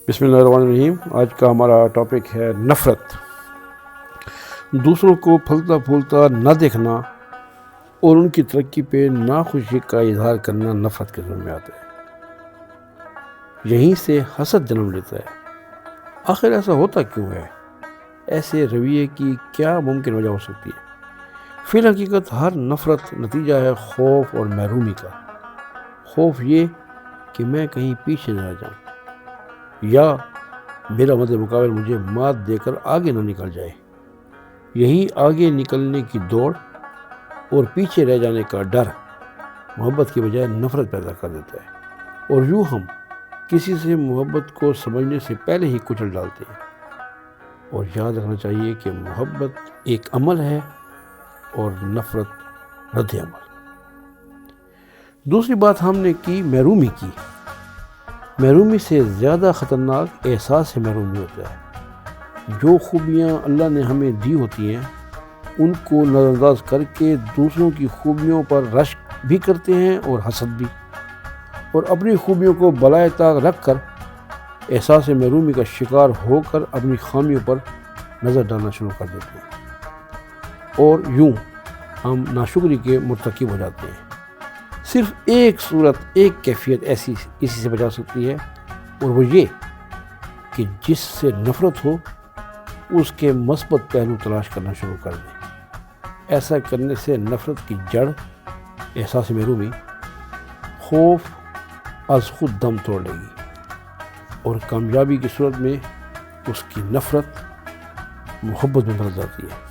بسم اللہ الرحمن الرحیم۔ آج کا ہمارا ٹاپک ہے نفرت۔ دوسروں کو پھلتا پھولتا نہ دیکھنا اور ان کی ترقی پہ ناخوشی کا اظہار کرنا نفرت کے ضمن میں آتا ہے۔ یہیں سے حسد جنم لیتا ہے۔ آخر ایسا ہوتا کیوں ہے؟ ایسے رویے کی کیا ممکن وجہ ہو سکتی ہے؟ فی الحقیقت ہر نفرت نتیجہ ہے خوف اور محرومی کا۔ خوف یہ کہ میں کہیں پیچھے نہ رہ جاؤں یا میرا مد مقابل مجھے مات دے کر آگے نہ نکل جائے۔ یہی آگے نکلنے کی دوڑ اور پیچھے رہ جانے کا ڈر محبت کی بجائے نفرت پیدا کر دیتا ہے، اور یوں ہم کسی سے محبت کو سمجھنے سے پہلے ہی کچل ڈالتے ہیں۔ اور یاد رکھنا چاہیے کہ محبت ایک عمل ہے اور نفرت رد عمل۔ دوسری بات ہم نے کی محرومی کی۔ محرومی سے زیادہ خطرناک احساس محرومی ہوتا ہے۔ جو خوبیاں اللہ نے ہمیں دی ہوتی ہیں ان کو نظر انداز کر کے دوسروں کی خوبیوں پر رشک بھی کرتے ہیں اور حسد بھی، اور اپنی خوبیوں کو بالائے طاق رکھ کر احساس محرومی کا شکار ہو کر اپنی خامیوں پر نظر ڈالنا شروع کر دیتے ہیں، اور یوں ہم ناشکری کے مرتکب ہو جاتے ہیں۔ صرف ایک صورت، ایک کیفیت ایسی اسی سے بچا سکتی ہے، اور وہ یہ کہ جس سے نفرت ہو اس کے مثبت پہلو تلاش کرنا شروع کر دیں۔ ایسا کرنے سے نفرت کی جڑ احساس محرومی خوف از خود دم توڑ لے گی، اور کامیابی کی صورت میں اس کی نفرت محبت میں بدل جاتی ہے۔